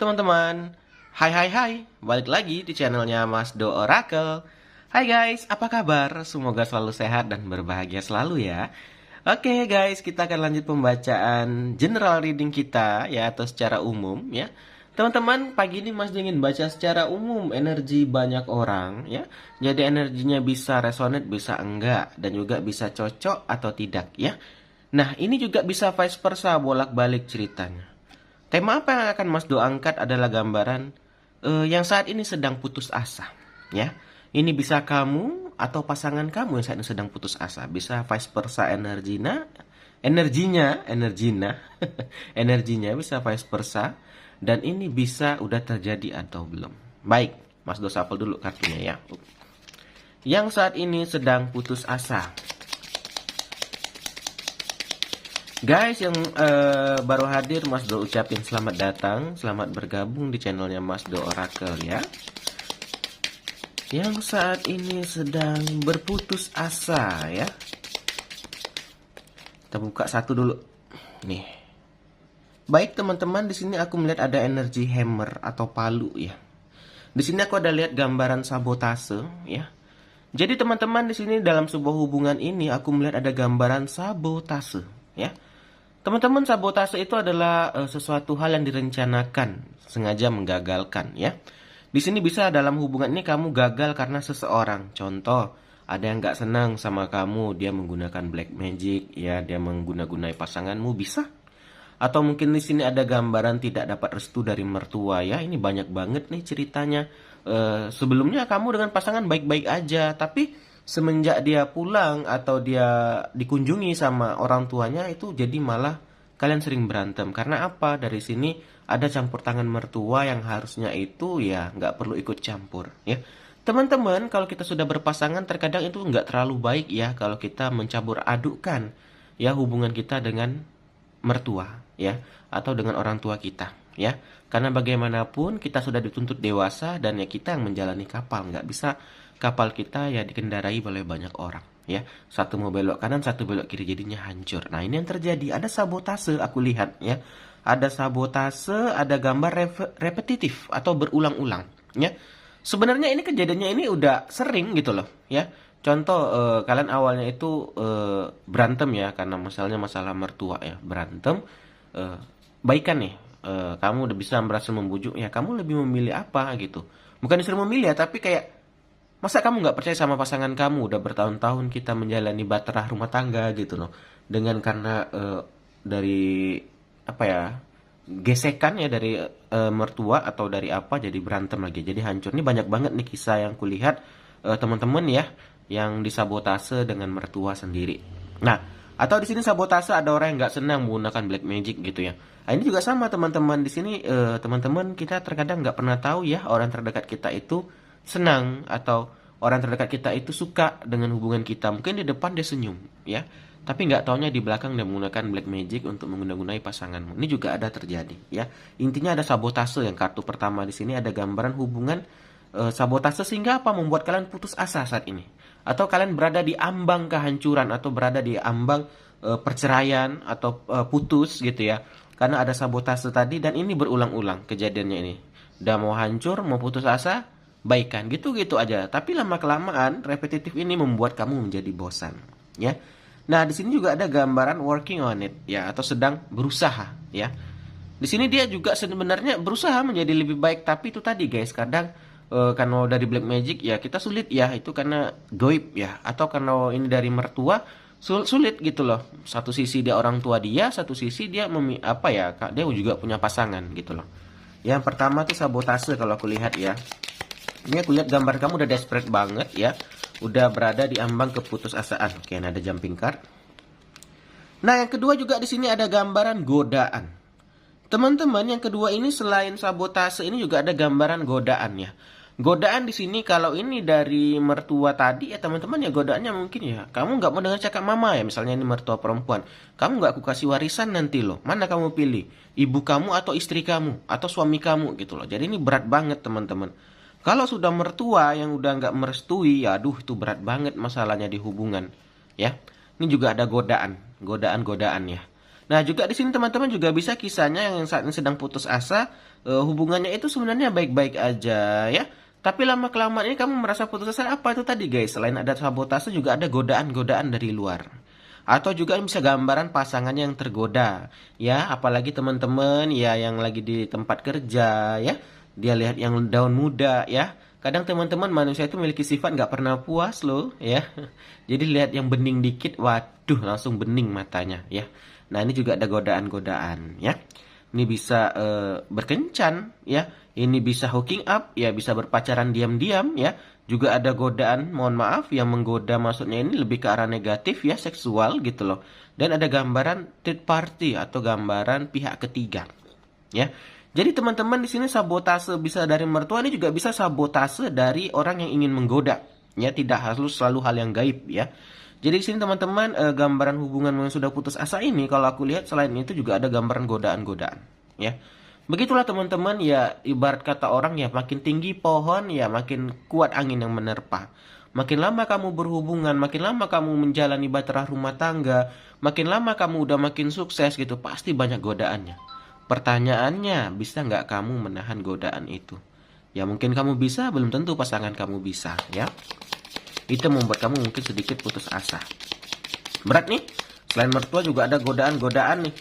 teman-teman. Hai, balik lagi di channelnya Mas Do Oracle. Hai guys, apa kabar? Semoga selalu sehat dan berbahagia selalu ya. Oke guys, kita akan lanjut pembacaan general reading kita ya, atau secara umum ya. Teman-teman, pagi ini Mas ingin baca secara umum energi banyak orang ya. Jadi energinya bisa resonate, bisa enggak, dan juga bisa cocok atau tidak ya. Nah, ini juga bisa vice versa, bolak-balik ceritanya. Tema apa yang akan Mas Do angkat adalah gambaran yang saat ini sedang putus asa, ya. Ini bisa kamu atau pasangan kamu yang saat ini sedang putus asa. Bisa vice versa energinya, energinya bisa vice versa. Dan ini bisa udah terjadi atau belum. Baik, Mas Do shuffle dulu kartunya ya. Yang saat ini sedang putus asa. Guys yang baru hadir, Mas Do ucapin selamat datang, selamat bergabung di channelnya Mas Do Oracle ya. Yang saat ini sedang berputus asa ya. Kita buka satu dulu. Nih. Baik teman-teman, di sini aku melihat ada energi hammer atau palu ya. Di sini aku ada lihat gambaran sabotase ya. Jadi teman-teman, di sini dalam sebuah hubungan ini aku melihat ada gambaran sabotase ya. Teman-teman, sabotase itu adalah sesuatu hal yang direncanakan, sengaja menggagalkan ya. Di sini bisa dalam hubungan ini kamu gagal karena seseorang. Contoh, ada yang nggak senang sama kamu, dia menggunakan black magic ya, dia menggunakan pasanganmu, bisa. Atau mungkin di sini ada gambaran tidak dapat restu dari mertua ya. Ini banyak banget nih ceritanya. Sebelumnya kamu dengan pasangan baik-baik aja, tapi semenjak dia pulang atau dia dikunjungi sama orang tuanya, itu jadi malah kalian sering berantem. Karena apa? Dari sini ada campur tangan mertua yang harusnya itu ya nggak perlu ikut campur ya. Teman-teman, kalau kita sudah berpasangan terkadang itu nggak terlalu baik ya kalau kita mencampur adukkan ya hubungan kita dengan mertua ya, atau dengan orang tua kita ya. Karena bagaimanapun kita sudah dituntut dewasa dan ya kita yang menjalani kapal, nggak bisa kapal kita ya dikendarai oleh banyak orang ya. Satu mau belok kanan, satu belok kiri, jadinya hancur. Nah, ini yang terjadi, ada sabotase aku lihat ya. Ada sabotase, ada gambar repetitif atau berulang-ulang ya. Sebenarnya ini kejadiannya ini udah sering gitu loh ya. Contoh kalian awalnya itu berantem ya karena misalnya masalah mertua ya, berantem baikan nih. Kamu udah bisa berhasil membujuk ya, kamu lebih memilih apa gitu. Bukan disuruh memilih ya, tapi kayak masa kamu nggak percaya sama pasangan kamu, udah bertahun-tahun kita menjalani bahtera rumah tangga gitu loh. Dengan karena dari apa ya, gesekan ya dari mertua atau dari apa, jadi berantem lagi, jadi hancur. Ini banyak banget nih kisah yang kulihat teman-teman ya, yang disabotase dengan mertua sendiri. Nah, atau di sini sabotase ada orang yang nggak senang menggunakan black magic gitu ya. Nah, ini juga sama teman-teman, di sini teman-teman kita terkadang nggak pernah tahu ya orang terdekat kita itu senang atau orang terdekat kita itu suka dengan hubungan kita. Mungkin di depan dia senyum ya, tapi nggak taunya di belakang dia menggunakan black magic untuk menggunakan pasanganmu. Ini juga ada terjadi ya. Intinya ada sabotase. Yang kartu pertama di sini ada gambaran hubungan sabotase sehingga apa, membuat kalian putus asa saat ini, atau kalian berada di ambang kehancuran atau berada di ambang perceraian atau putus gitu ya, karena ada sabotase tadi. Dan ini berulang-ulang kejadiannya ini, udah mau hancur, mau putus asa, baikan gitu-gitu aja, tapi lama-kelamaan repetitif ini membuat kamu menjadi bosan ya. Nah, di sini juga ada gambaran working on it ya, atau sedang berusaha ya. Di sini dia juga sebenarnya berusaha menjadi lebih baik, tapi itu tadi guys, kadang karena dari black magic ya kita sulit ya, itu karena goib ya, atau karena ini dari mertua sulit gitu loh. Satu sisi dia orang tua dia, satu sisi dia dia juga punya pasangan gitu loh. Yang pertama tuh sabotase kalau aku lihat ya. Ini aku lihat gambar kamu udah desperate banget ya, udah berada di ambang keputusasaan. Oke, nah ada jumping card. Nah, yang kedua juga di sini ada gambaran godaan. Teman-teman, yang kedua ini selain sabotase ini juga ada gambaran godaan ya. Godaan di sini kalau ini dari mertua tadi ya teman-teman, ya godaannya mungkin ya kamu nggak mau dengar cakap mama ya, misalnya ini mertua perempuan, kamu nggak aku kasih warisan nanti loh, mana kamu pilih, ibu kamu atau istri kamu atau suami kamu gitu loh. Jadi ini berat banget teman-teman. Kalau sudah mertua yang udah nggak merestui, ya aduh itu berat banget masalahnya di hubungan ya. Ini juga ada godaan ya. Nah, juga di sini teman-teman juga bisa kisahnya yang saat ini sedang putus asa, hubungannya itu sebenarnya baik-baik aja ya. Tapi lama-kelamaan ini kamu merasa putus asa, apa itu tadi guys? Selain ada sabotase juga ada godaan-godaan dari luar. Atau juga bisa gambaran pasangannya yang tergoda. Ya, apalagi teman-teman ya yang lagi di tempat kerja ya. Dia lihat yang daun muda ya. Kadang teman-teman manusia itu memiliki sifat nggak pernah puas loh ya. Jadi lihat yang bening dikit, waduh langsung bening matanya ya. Nah ini juga ada godaan-godaan ya. Ini bisa berkencan ya. Ini bisa hooking up ya, bisa berpacaran diam-diam ya. Juga ada godaan, mohon maaf, yang menggoda maksudnya ini lebih ke arah negatif ya, seksual gitu loh. Dan ada gambaran third party atau gambaran pihak ketiga ya. Jadi teman-teman di sini sabotase bisa dari mertua, ini juga bisa sabotase dari orang yang ingin menggoda. Ya, tidak harus selalu hal yang gaib ya. Jadi di sini teman-teman gambaran hubungan yang sudah putus asa ini kalau aku lihat selain itu juga ada gambaran godaan-godaan ya. Begitulah teman-teman ya, ibarat kata orang ya, makin tinggi pohon ya makin kuat angin yang menerpa. Makin lama kamu berhubungan, makin lama kamu menjalani bahtera rumah tangga, makin lama kamu udah makin sukses gitu, pasti banyak godaannya. Pertanyaannya, bisa nggak kamu menahan godaan itu? Ya mungkin kamu bisa, belum tentu pasangan kamu bisa ya. Itu membuat kamu mungkin sedikit putus asa. Berat nih, selain mertua juga ada godaan-godaan nih.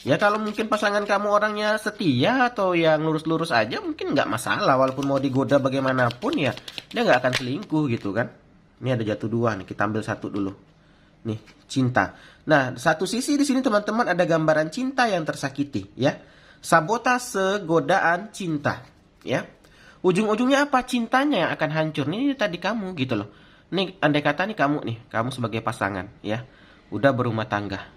Ya kalau mungkin pasangan kamu orangnya setia atau yang lurus-lurus aja mungkin nggak masalah. Walaupun mau digoda bagaimanapun ya, dia nggak akan selingkuh gitu kan. Ini ada jatuh dua nih, kita ambil satu dulu. Nih, cinta. Nah, satu sisi di sini teman-teman ada gambaran cinta yang tersakiti, ya. Sabotase, godaan, cinta, ya. Ujung-ujungnya apa? Cintanya yang akan hancur. Ini tadi kamu gitu loh. Nih, andai kata kamu sebagai pasangan, ya. Udah berumah tangga.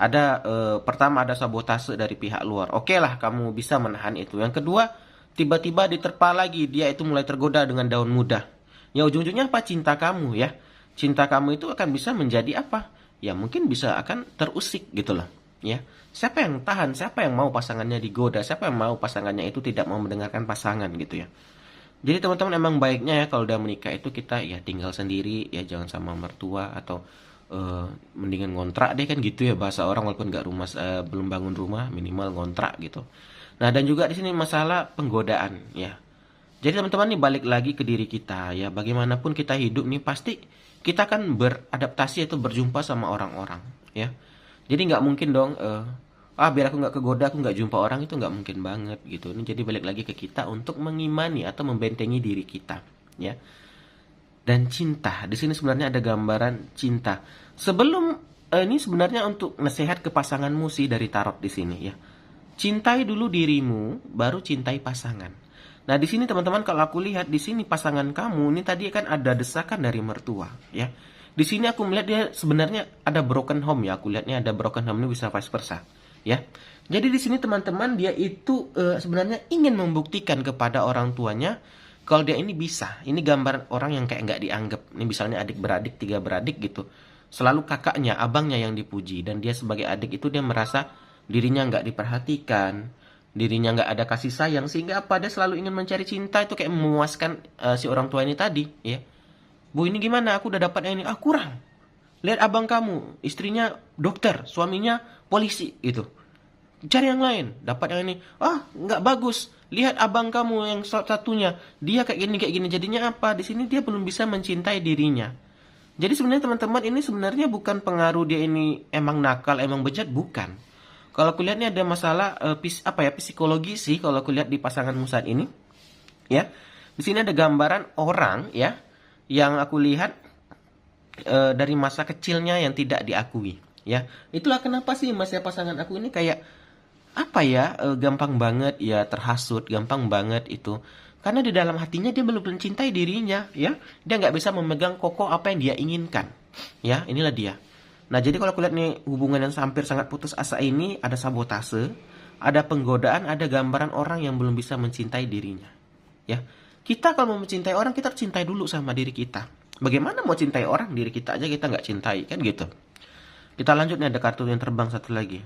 Ada pertama ada sabotase dari pihak luar. Oke lah, kamu bisa menahan itu. Yang kedua, tiba-tiba diterpa lagi, dia itu mulai tergoda dengan daun muda. Ya ujung-ujungnya apa? Cinta kamu, ya. Cinta kamu itu akan bisa menjadi apa? Ya mungkin bisa akan terusik gitu loh. Ya, siapa yang tahan? Siapa yang mau pasangannya digoda? Siapa yang mau pasangannya itu tidak mau mendengarkan pasangan gitu ya? Jadi teman-teman emang baiknya ya kalau udah menikah itu kita ya tinggal sendiri ya, jangan sama mertua atau mendingan ngontrak deh kan gitu ya bahasa orang, walaupun nggak rumah belum bangun rumah minimal ngontrak gitu. Nah dan juga di sini masalah penggodaan ya. Jadi teman-teman nih balik lagi ke diri kita ya, bagaimanapun kita hidup nih pasti kita kan beradaptasi atau berjumpa sama orang-orang ya. Jadi nggak mungkin dong biar aku nggak kegoda aku nggak jumpa orang, itu nggak mungkin banget gitu. Ini jadi balik lagi ke kita untuk mengimani atau membentengi diri kita ya. Dan cinta di sini sebenarnya ada gambaran cinta. Sebelum ini sebenarnya untuk nasihat ke pasanganmu sih dari tarot di sini ya. Cintai dulu dirimu, baru cintai pasangan. Nah, di sini teman-teman kalau aku lihat di sini pasangan kamu ini tadi kan ada desakan dari mertua, ya. Di sini aku melihat dia sebenarnya ada broken home ya. Aku lihatnya ada broken home, ini bisa vice versa, ya. Jadi di sini teman-teman dia itu sebenarnya ingin membuktikan kepada orang tuanya kalau dia ini bisa. Ini gambar orang yang kayak nggak dianggap. Ini misalnya adik beradik, 3 beradik gitu. Selalu kakaknya, abangnya yang dipuji, dan dia sebagai adik itu dia merasa dirinya nggak diperhatikan, dirinya nggak ada kasih sayang, sehingga apa, dia selalu ingin mencari cinta itu kayak memuaskan si orang tua ini tadi ya. Bu ini gimana, aku udah dapat yang ini, kurang. Lihat abang kamu, istrinya dokter, suaminya polisi gitu, cari yang lain, dapat yang ini, nggak bagus. Lihat abang kamu yang satunya, dia kayak gini, jadinya apa, di sini dia belum bisa mencintai dirinya. Jadi sebenarnya teman-teman ini sebenarnya bukan pengaruh dia ini emang nakal, emang bejat, bukan. Kalau aku lihat ini ada masalah psikologi sih kalau aku lihat di pasanganmu saat ini. Ya. Di sini ada gambaran orang ya yang aku lihat dari masa kecilnya yang tidak diakui, ya. Itulah kenapa sih masa pasangan aku ini kayak gampang banget ya terhasut, gampang banget itu. Karena di dalam hatinya dia belum mencintai dirinya, ya. Dia nggak bisa memegang kokoh apa yang dia inginkan. Ya, inilah dia. Nah, jadi kalau aku lihat nih hubungan yang hampir sangat putus asa ini ada sabotase, ada penggodaan, ada gambaran orang yang belum bisa mencintai dirinya. Ya. Kita kalau mau mencintai orang, kita harus cintai dulu sama diri kita. Bagaimana mau cintai orang, diri kita aja kita nggak cintai, kan gitu. Kita lanjut nih, ada kartu yang terbang satu lagi.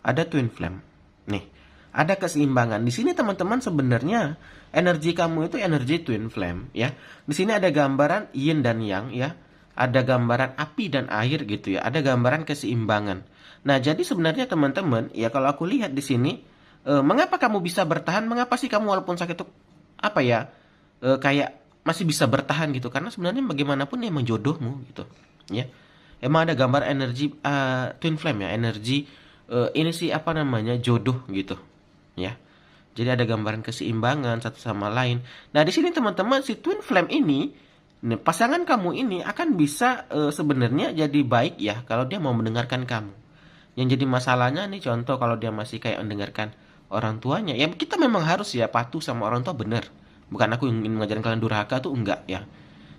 Ada twin flame. Nih, ada keseimbangan. Di sini teman-teman sebenarnya energi kamu itu energi twin flame, ya. Di sini ada gambaran yin dan yang, ya. Ada gambaran api dan air gitu ya. Ada gambaran keseimbangan. Nah, jadi sebenarnya teman-teman, ya kalau aku lihat di sini Mengapa kamu bisa bertahan? Mengapa sih kamu walaupun sakit tuh apa ya? Kayak masih bisa bertahan gitu? Karena sebenarnya bagaimanapun emang jodohmu gitu, ya. Emang ada gambar energi twin flame ya, energi ini sih apa namanya jodoh gitu, ya. Jadi ada gambaran keseimbangan satu sama lain. Nah di sini teman-teman si twin flame ini, nih, pasangan kamu ini akan bisa sebenarnya jadi baik ya kalau dia mau mendengarkan kamu. Yang jadi masalahnya nih contoh kalau dia masih kayak mendengarkan orang tuanya, ya kita memang harus ya patuh sama orang tua bener. Bukan aku ingin mengajarkan kalian durhaka tuh enggak ya.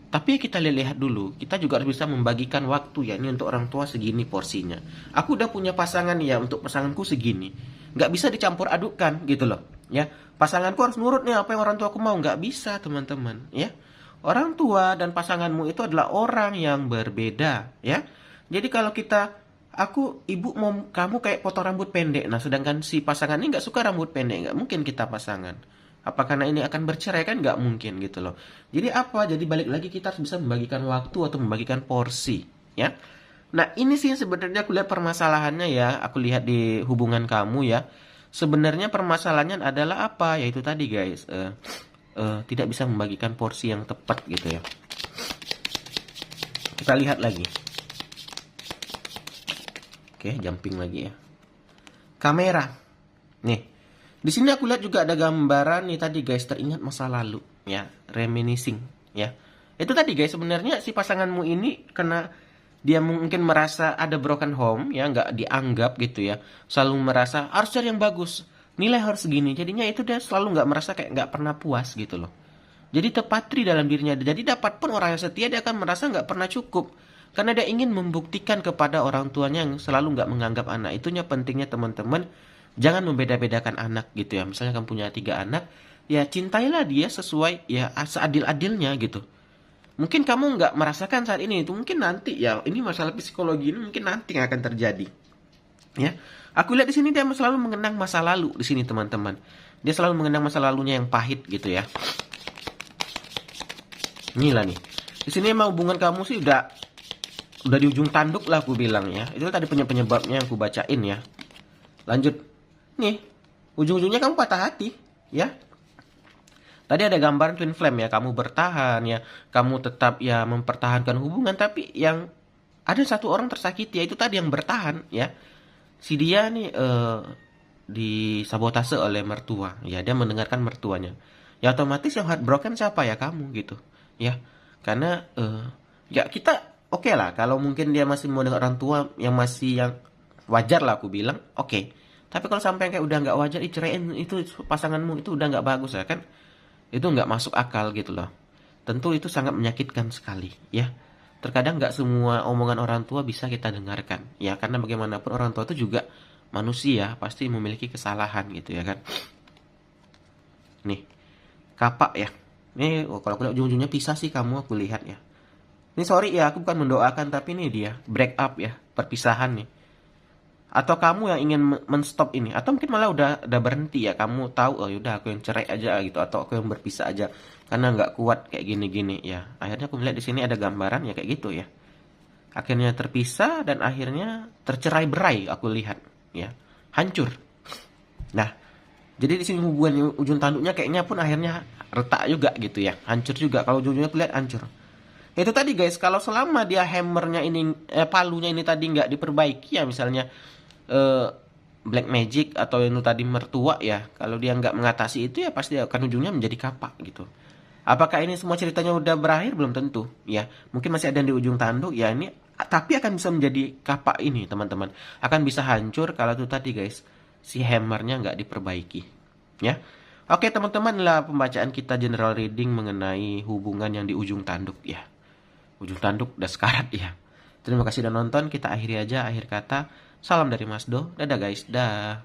Tapi kita lihat dulu, kita juga harus bisa membagikan waktu ya. Ini untuk orang tua segini porsinya. Aku udah punya pasangan ya, untuk pasanganku segini. Nggak bisa dicampur adukkan gitu loh. Ya, pasanganku harus nurut nih apa yang orang tua aku mau. Nggak bisa teman-teman. Ya, orang tua dan pasanganmu itu adalah orang yang berbeda. Ya, jadi kalau kita, aku ibu mau kamu kayak potong rambut pendek. Nah, sedangkan si pasangan ini nggak suka rambut pendek, nggak mungkin kita pasangan. Apa karena ini akan bercerai? Kan nggak mungkin gitu loh. Jadi apa? Jadi balik lagi kita harus bisa membagikan waktu atau membagikan porsi, ya. Nah ini sih sebenarnya aku lihat permasalahannya ya. Aku lihat di hubungan kamu ya. Sebenarnya permasalahannya adalah apa? Yaitu tadi guys, tidak bisa membagikan porsi yang tepat gitu ya. Kita lihat lagi. Oke, jumping lagi ya. Kamera. Nih. Di sini aku lihat juga ada gambaran nih tadi guys, teringat masa lalu ya, reminiscing ya. Itu tadi guys, sebenarnya si pasanganmu ini karena dia mungkin merasa ada broken home ya, nggak dianggap gitu ya. Selalu merasa harus cari yang bagus, nilai harus segini. Jadinya itu dia selalu nggak merasa kayak nggak pernah puas gitu loh. Jadi terpatri dalam dirinya. Jadi dapat pun orang yang setia dia akan merasa nggak pernah cukup. Karena dia ingin membuktikan kepada orang tuanya yang selalu nggak menganggap anak. Itunya pentingnya teman-teman. Jangan membeda-bedakan anak gitu ya. Misalnya kamu punya 3 anak, ya cintailah dia sesuai ya seadil-adilnya gitu. Mungkin kamu nggak merasakan saat ini, itu mungkin nanti ya. Ini masalah psikologi ini mungkin nanti yang akan terjadi. Ya, aku lihat di sini dia selalu mengenang masa lalu di sini teman-teman. Dia selalu mengenang masa lalunya yang pahit gitu ya. Inilah nih. Di sini emang hubungan kamu sih udah di ujung tanduk lah aku bilang ya. Itu tadi penyebabnya yang aku bacain ya. Lanjut. Nih, ujung-ujungnya kamu patah hati, ya. Tadi ada gambaran twin flame ya, kamu bertahan ya, kamu tetap ya mempertahankan hubungan, tapi yang ada satu orang tersakiti, ya itu tadi yang bertahan ya. Si dia nih disabotase oleh mertua, ya dia mendengarkan mertuanya. Ya otomatis yang heartbroken siapa ya kamu gitu, ya. Karena ya kita oke lah, kalau mungkin dia masih mau dengar orang tua yang masih yang wajar lah aku bilang, oke. Tapi kalau sampai kayak udah nggak wajar, ceraiin itu pasanganmu itu udah nggak bagus ya kan? Itu nggak masuk akal gitu loh. Tentu itu sangat menyakitkan sekali ya. Terkadang nggak semua omongan orang tua bisa kita dengarkan ya, karena bagaimanapun orang tua itu juga manusia, pasti memiliki kesalahan gitu ya kan. Nih, kapak ya. Nih kalau aku lihat ujung-ujungnya pisah sih kamu, aku lihat ya. Ini sorry ya, aku bukan mendoakan, tapi ini dia break up ya, perpisahan nih. Atau kamu yang ingin menstop ini, atau mungkin malah udah berhenti ya, kamu tahu oh yaudah aku yang cerai aja gitu, atau aku yang berpisah aja karena nggak kuat kayak gini-gini ya. Akhirnya aku melihat di sini ada gambaran ya kayak gitu ya. Akhirnya terpisah dan akhirnya tercerai-berai aku lihat ya. Hancur. Nah, jadi di sini hubungan ujung tanduknya kayaknya pun akhirnya retak juga gitu ya. Hancur juga kalau ujung-ujungnya aku lihat hancur. Itu tadi guys, kalau selama dia hammernya ini palunya ini tadi nggak diperbaiki ya, misalnya black magic atau yang tadi mertua ya, kalau dia nggak mengatasi itu ya pasti akan ujungnya menjadi kapak gitu. Apakah ini semua ceritanya udah berakhir? Belum tentu ya, mungkin masih ada yang di ujung tanduk ya ini, tapi akan bisa menjadi kapak ini teman-teman, akan bisa hancur kalau itu tadi guys, si hammernya nggak diperbaiki ya. Oke teman-teman, lah pembacaan kita general reading mengenai hubungan yang di ujung tanduk ya. Ujung tanduk udah sekarat ya. Terima kasih udah nonton, kita akhiri aja akhir kata. Salam dari Mas Do. Dadah guys, dah.